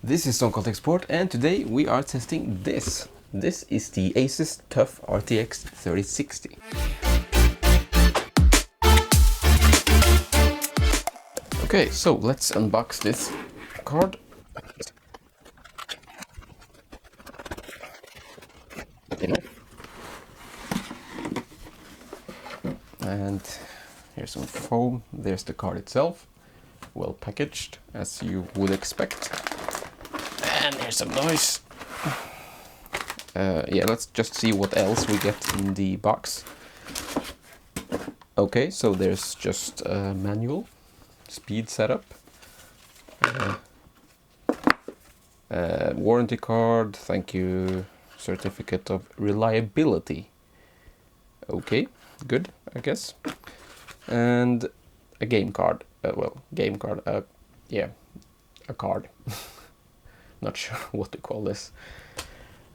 This is Stone Cold Export, and today we are testing this. This is the ASUS TUF RTX 3060. Okay, so let's unbox this card. And here's some foam. There's the card itself, well packaged as you would expect. And here's some noise. Yeah, let's just see what else we get in the box. Okay, so there's just a manual, speed setup, warranty card, thank you, certificate of reliability. Okay, good, I guess. And a game card. Yeah, a card. Not sure what to call this.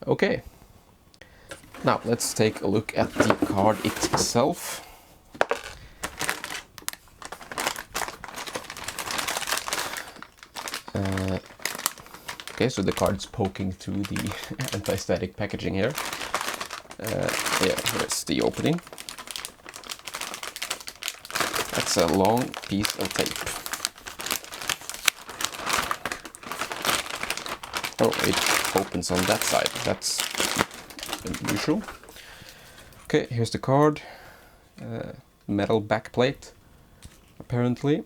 Okay, now let's take a look at the card itself. Okay, so the card's poking through the anti-static packaging here. Yeah, here's the opening. That's a long piece of tape. Oh, it opens on that side. That's unusual. Okay, here's the card. Metal backplate, apparently.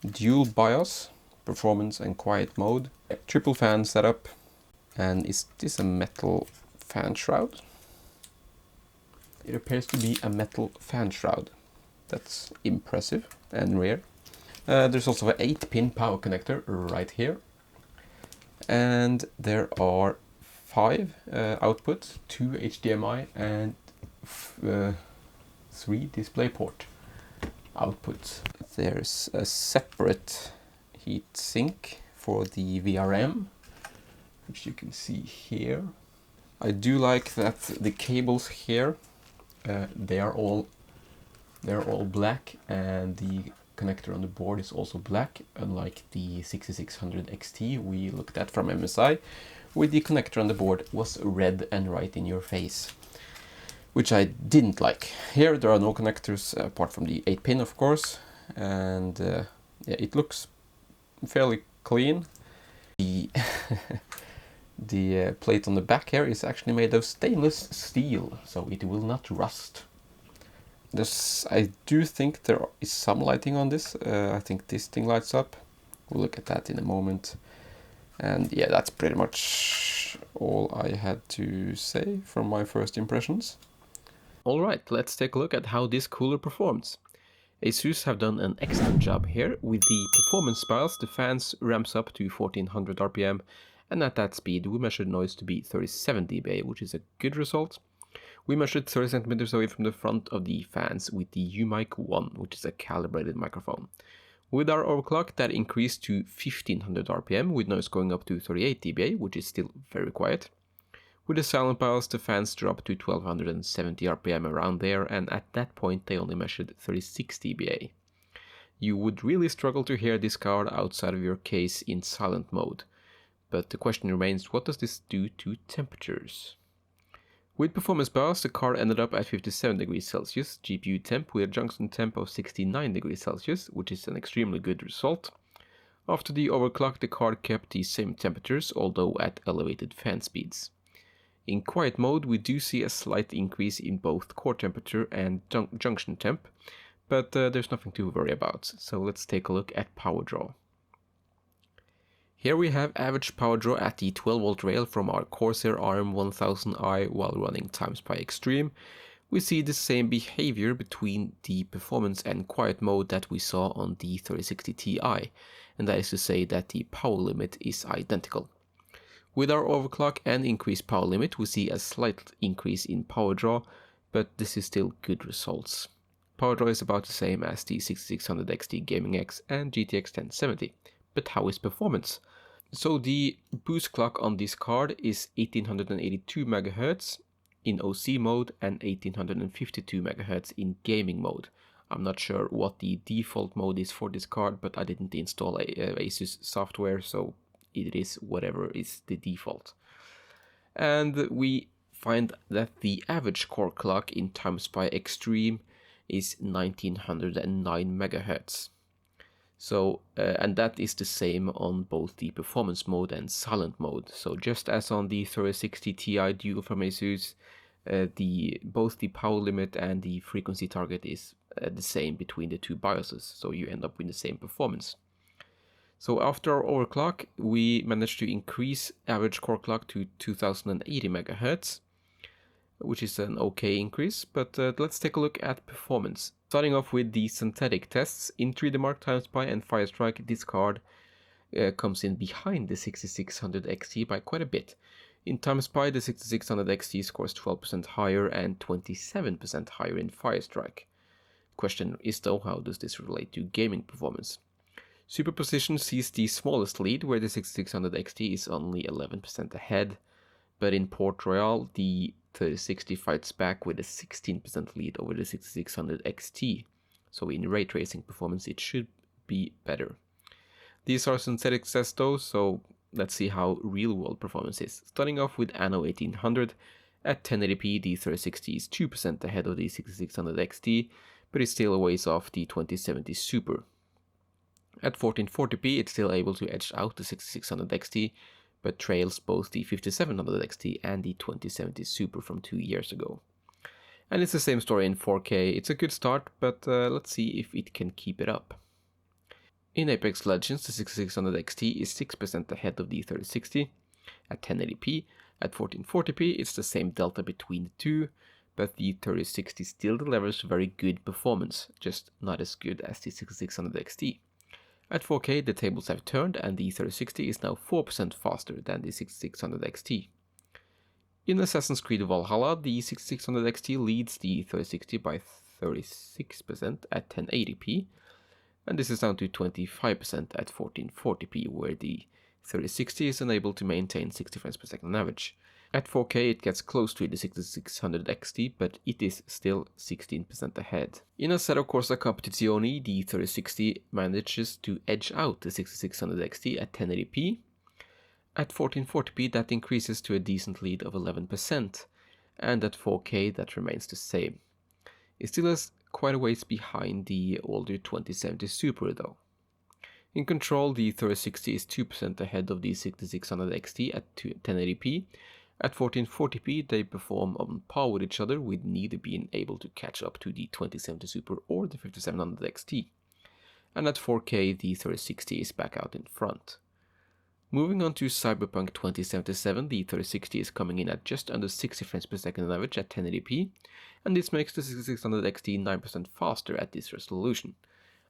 Dual BIOS, performance and quiet mode. Triple fan setup. And is this a metal fan shroud? It appears to be a metal fan shroud. That's impressive and rare. There's also an 8-pin power connector right here. And there are 5 outputs, 2 HDMI and 3 DisplayPort outputs. There's a separate heat sink for the VRM, which you can see here. I do like that the cables here, they are all black, and the connector on the board is also black, unlike the 6600 XT we looked at from MSI, where the connector on the board was red and right in your face, which I didn't like. Here there are no connectors apart from the 8-pin, of course, and yeah, it looks fairly clean. The plate on the back here is actually made of stainless steel, so it will not rust. I do think there is some lighting on this. I think this thing lights up. We'll look at that in a moment. And yeah, that's pretty much all I had to say from my first impressions. Alright, let's take a look at how this cooler performs. ASUS have done an excellent job here. With the performance BIOS, the fans ramps up to 1400 RPM, and at that speed we measured noise to be 37 dBA, which is a good result. We measured 30 centimeters away from the front of the fans with the UMic 1, which is a calibrated microphone. With our overclock, that increased to 1500 RPM, with noise going up to 38 dBA, which is still very quiet. With the silent BIOS, the fans dropped to 1270 RPM, around there, and at that point they only measured 36 dBA. You would really struggle to hear this card outside of your case in silent mode. But the question remains, what does this do to temperatures? With performance BIOS, the card ended up at 57 degrees Celsius, GPU temp with a junction temp of 69 degrees Celsius, which is an extremely good result. After the overclock, the card kept the same temperatures, although at elevated fan speeds. In quiet mode, we do see a slight increase in both core temperature and junction temp, but there's nothing to worry about, so let's take a look at power draw. Here we have average power draw at the 12-volt rail from our Corsair RM1000i while running Timespy Extreme. We see the same behavior between the performance and quiet mode that we saw on the 3060 Ti, and that is to say that the power limit is identical. With our overclock and increased power limit, we see a slight increase in power draw, but this is still good results. Power draw is about the same as the 6600 XT Gaming X and GTX 1070, but how is performance? So the boost clock on this card is 1882 MHz in OC mode and 1852 MHz in gaming mode. I'm not sure what the default mode is for this card, but I didn't install ASUS software, so it is whatever is the default. And we find that the average core clock in Timespy Extreme is 1909 MHz. So, and that is the same on both the performance mode and silent mode. So just as on the 3060 Ti Dual from ASUS, both the power limit and the frequency target is the same between the two BIOSes, so you end up with the same performance. So after our overclock, we managed to increase average core clock to 2080 MHz, which is an okay increase, but let's take a look at performance. Starting off with the synthetic tests, in 3D Mark, Timespy and Firestrike, this card comes in behind the 6600 XT by quite a bit. In Timespy, the 6600 XT scores 12% higher and 27% higher in Firestrike. Question is though, how does this relate to gaming performance? Superposition sees the smallest lead, where the 6600 XT is only 11% ahead, but in Port Royal, the 3060 fights back with a 16% lead over the 6600 XT, so in ray tracing performance it should be better. These are synthetic tests though, so let's see how real world performance is. Starting off with ANNO 1800, at 1080p the 3060 is 2% ahead of the 6600 XT, but it's still a ways off the 2070 Super. At 1440p it's still able to edge out the 6600 XT, but trails both the 5700 XT and the 2070 Super from 2 years ago. And it's the same story in 4K. It's a good start, but let's see if it can keep it up. In Apex Legends, the 6600 XT is 6% ahead of the 3060 at 1080p. At 1440p it's the same delta between the two, but the 3060 still delivers very good performance, just not as good as the 6600 XT. At 4K the tables have turned and the 3060 is now 4% faster than the 6600 XT. In Assassin's Creed Valhalla, the 6600 XT leads the 3060 by 36% at 1080p, and this is down to 25% at 1440p, where the 3060 is unable to maintain 60 frames per second on average. At 4K it gets close to the 6600 XT, but it is still 16% ahead. In Assetto Corsa Competitzione, the 3060 manages to edge out the 6600 XT at 1080p. At 1440p that increases to a decent lead of 11%, and at 4K that remains the same. It still is quite a ways behind the older 2070 Super though. In Control, the 3060 is 2% ahead of the 6600 XT at 1080p. At 1440p they perform on par with each other, with neither being able to catch up to the 2070 Super or the 5700 XT. And at 4K the 3060 is back out in front. Moving on to Cyberpunk 2077, the 3060 is coming in at just under 60 frames per second on average at 1080p, and this makes the 6600 XT 9% faster at this resolution.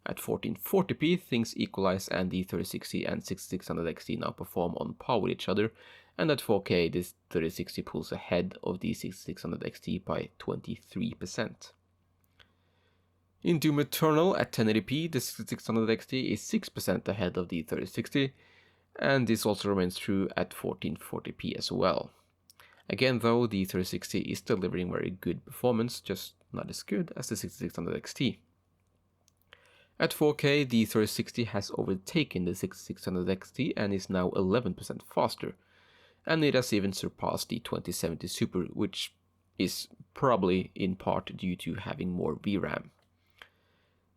At 1440p things equalize and the 3060 and 6600 XT now perform on par with each other, and at 4K this 3060 pulls ahead of the 6600 XT by 23%. In Doom Eternal at 1080p the 6600 XT is 6% ahead of the 3060, and this also remains true at 1440p as well. Again though, the 3060 is delivering very good performance, just not as good as the 6600 XT. At 4K the 3060 has overtaken the 6600 XT and is now 11% faster, and it has even surpassed the 2070 Super, which is probably in part due to having more VRAM.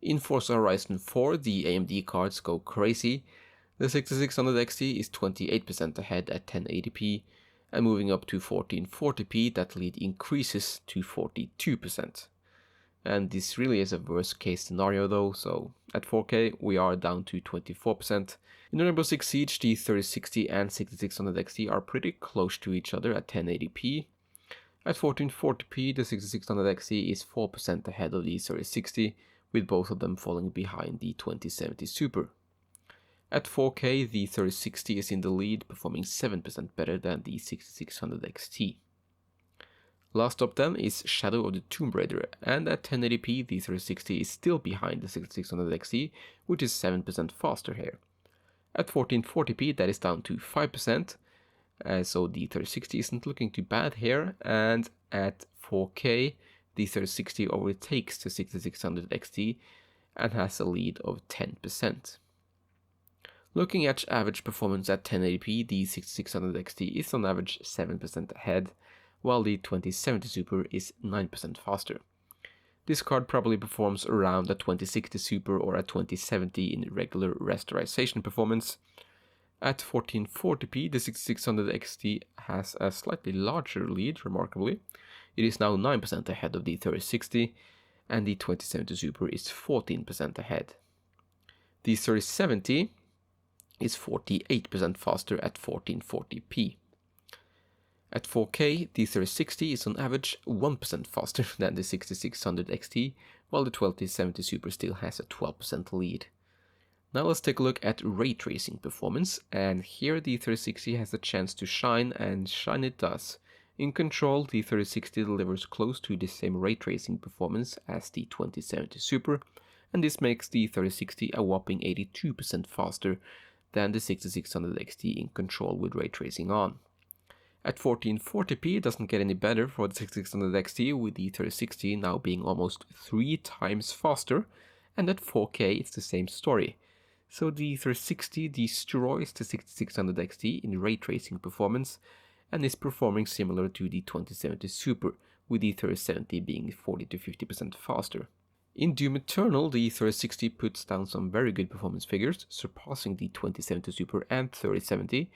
In Forza Horizon 4 the AMD cards go crazy. The 6600 XT is 28% ahead at 1080p, and moving up to 1440p that lead increases to 42%. And this really is a worst case scenario though, so at 4K we are down to 24%. In Rainbow Six Siege the 3060 and 6600 XT are pretty close to each other at 1080p. At 1440p the 6600 XT is 4% ahead of the 3060, with both of them falling behind the 2070 Super. At 4K the 3060 is in the lead, performing 7% better than the 6600 XT. Last up then is Shadow of the Tomb Raider, and at 1080p the 3060 is still behind the 6600 XT, which is 7% faster here. At 1440p that is down to 5%, so the 3060 isn't looking too bad here, and at 4K the 3060 overtakes the 6600 XT and has a lead of 10%. Looking at average performance at 1080p, the 6600 XT is on average 7% ahead, while the 2070 Super is 9% faster. This card probably performs around a 2060 Super or a 2070 in regular rasterization performance. At 1440p, the 6600 XT has a slightly larger lead, remarkably. It is now 9% ahead of the 3060, and the 2070 Super is 14% ahead. The 3070 is 48% faster at 1440p. At 4K, the 3060 is on average 1% faster than the 6600 XT, while the 2070 Super still has a 12% lead. Now let's take a look at ray tracing performance, and here the 3060 has a chance to shine, and shine it does. In control, the 3060 delivers close to the same ray tracing performance as the 2070 Super, and this makes the 3060 a whopping 82% faster than the 6600 XT in control with ray tracing on. At 1440p, it doesn't get any better for the 6600 XT, with the 3060 now being almost 3 times faster, and at 4K it's the same story. So the 3060 destroys the 6600 XT in ray tracing performance, and is performing similar to the 2070 Super, with the 3070 being 40 to 50% faster. In Doom Eternal, the 3060 puts down some very good performance figures, surpassing the 2070 Super and 3070,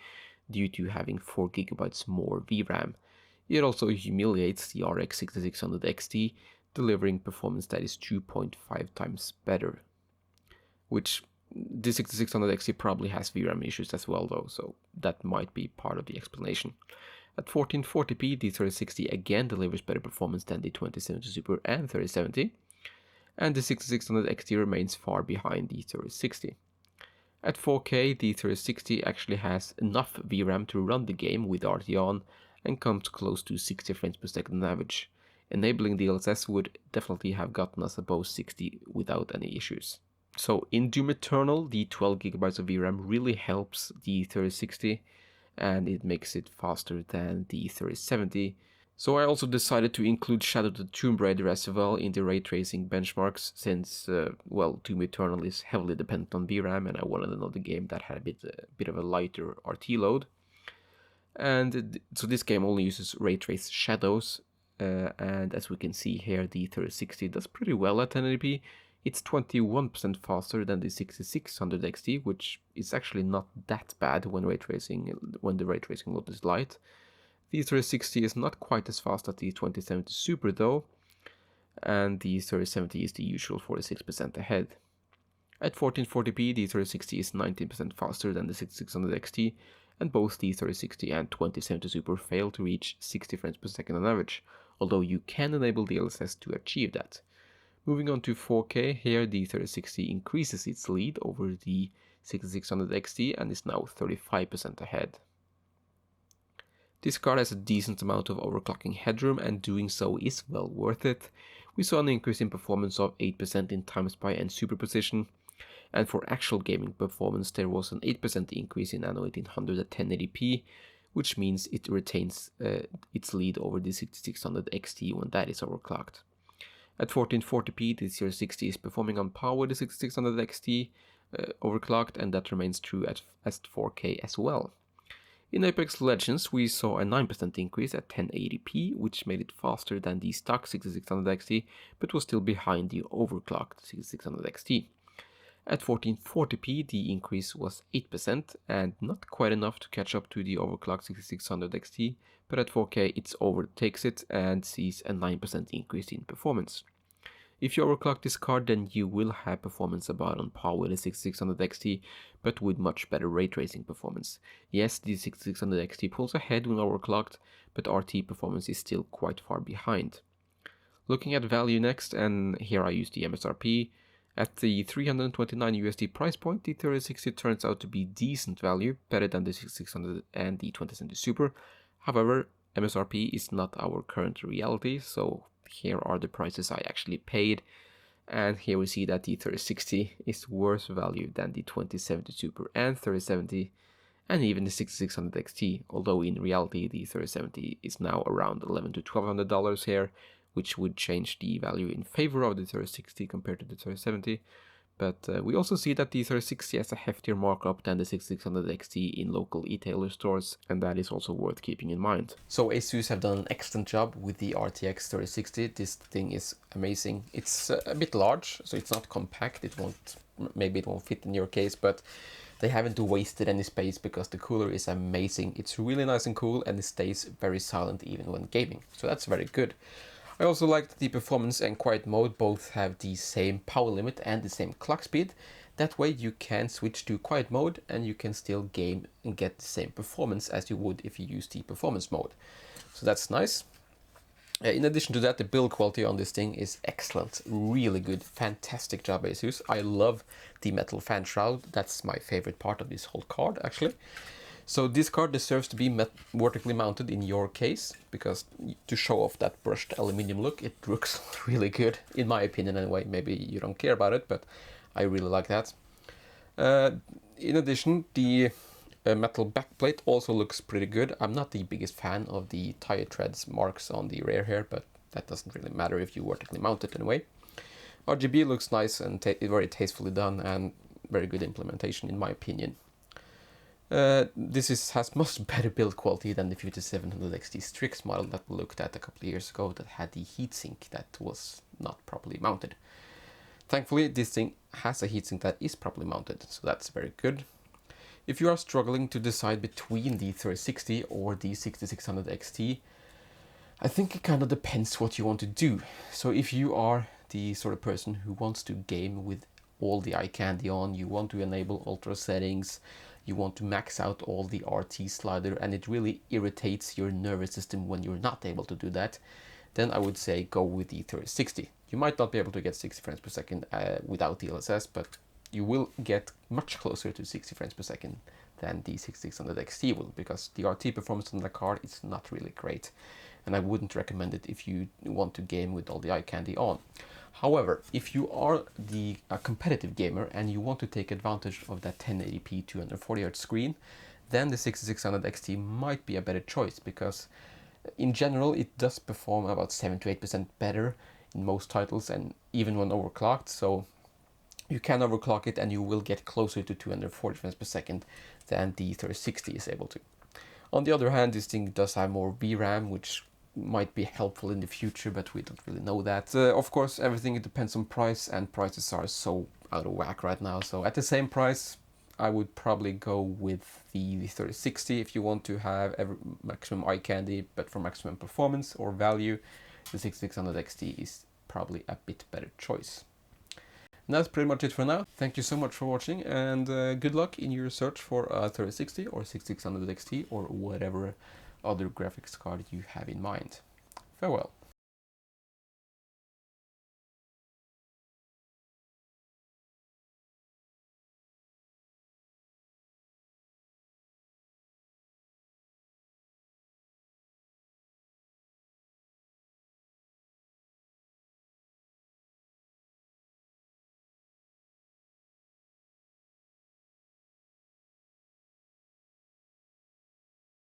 due to having 4GB more VRAM. It also humiliates the RX 6600 XT, delivering performance that is 2.5 times better. Which the 6600 XT probably has VRAM issues as well though, so that might be part of the explanation. At 1440p, the 3060 again delivers better performance than the 2070 Super and 3070, and the 6600 XT remains far behind the 3060. At 4K, the 3060 actually has enough VRAM to run the game with RT on, and comes close to 60 frames per second on average. Enabling DLSS would definitely have gotten us above 60 without any issues. So in Doom Eternal, the 12GB of VRAM really helps the 3060, and it makes it faster than the 3070. So I also decided to include Shadow the Tomb Raider as well in the ray tracing benchmarks, since, well, Doom Eternal is heavily dependent on VRAM, and I wanted another game that had a bit of a lighter RT load. And so this game only uses ray trace shadows, and as we can see here, the 3060 does pretty well at 1080p. It's 21% faster than the 6600 XT, which is actually not that bad when the ray tracing load is light. The 3060 is not quite as fast as the 2070 Super though, and the 3070 is the usual 46% ahead. At 1440p, the 3060 is 19% faster than the 6600 XT, and both the 3060 and 2070 Super fail to reach 60 frames per second on average, although you can enable DLSS to achieve that. Moving on to 4K, here the 3060 increases its lead over the 6600 XT and is now 35% ahead. This card has a decent amount of overclocking headroom, and doing so is well worth it. We saw an increase in performance of 8% in Timespy and Superposition, and for actual gaming performance there was an 8% increase in ANNO 1800 at 1080p, which means it retains its lead over the 6600 XT when that is overclocked. At 1440p, the 3060 is performing on par with the 6600 XT overclocked, and that remains true at 4K as well. In Apex Legends, we saw a 9% increase at 1080p, which made it faster than the stock 6600 XT, but was still behind the overclocked 6600 XT. At 1440p, the increase was 8%, and not quite enough to catch up to the overclocked 6600 XT, but at 4K it overtakes it and sees a 9% increase in performance. If you overclock this card, then you will have performance about on par with the 6600 XT, but with much better ray tracing performance. Yes, the 6600 XT pulls ahead when overclocked, but RT performance is still quite far behind. Looking at value next, and here I use the MSRP. At the $329 USD price point, the 3060 turns out to be decent value, better than the 6600 and the 2070 Super. However, MSRP is not our current reality, so here are the prices I actually paid, and here we see that the 3060 is worse value than the 2070 Super and 3070, and even the 6600 XT, although in reality the 3070 is now around $1,100 to $1,200 here, which would change the value in favor of the 3060 compared to the 3070, But we also see that the 3060 has a heftier markup than the 6600 XT in local e-tailer stores, and that is also worth keeping in mind. So ASUS have done an excellent job with the RTX 3060. This thing is amazing. It's a bit large, so it's not compact. Maybe it won't fit in your case, but they haven't wasted any space because the cooler is amazing. It's really nice and cool, and it stays very silent even when gaming. So that's very good. I also like that the performance and quiet mode both have the same power limit and the same clock speed. That way you can switch to quiet mode and you can still game and get the same performance as you would if you use the performance mode. So that's nice. In addition to that, the build quality on this thing is excellent, really good, fantastic job ASUS. I love the metal fan shroud. That's my favorite part of this whole card actually. So this card deserves to be vertically mounted in your case, because to show off that brushed aluminium look, it looks really good, in my opinion anyway. Maybe you don't care about it, but I really like that. In addition, the metal backplate also looks pretty good. I'm not the biggest fan of the tire treads marks on the rear here, but that doesn't really matter if you vertically mount it anyway. RGB looks nice and very tastefully done, and very good implementation in my opinion. This has much better build quality than the 5700 XT Strix model that we looked at a couple of years ago that had the heatsink that was not properly mounted. Thankfully, this thing has a heatsink that is properly mounted, so that's very good. If you are struggling to decide between the 3060 or the 6600 XT, I think it kind of depends what you want to do. So if you are the sort of person who wants to game with all the eye candy on, you want to enable ultra settings, you want to max out all the RT slider, and it really irritates your nervous system when you're not able to do that, then I would say go with the 3060. You might not be able to get 60 frames per second without DLSS, but you will get much closer to 60 frames per second than the 6600 XT will, because the RT performance on the card is not really great, and I wouldn't recommend it if you want to game with all the eye candy on. However, if you are a competitive gamer and you want to take advantage of that 1080p 240Hz screen, then the 6600 XT might be a better choice, because in general it does perform about 7 to 8% better in most titles, and even when overclocked. So you can overclock it and you will get closer to 240 frames per second than the 3060 is able to. On the other hand, this thing does have more VRAM, which might be helpful in the future, but we don't really know that. Of course, everything depends on price, and prices are so out of whack right now. So at the same price, I would probably go with the 3060 if you want to have maximum eye candy, but for maximum performance or value, the 6600 XT is probably a bit better choice. And that's pretty much it for now. Thank you so much for watching, and good luck in your search for a 3060 or 6600 XT or whatever other graphics card you have in mind. Farewell.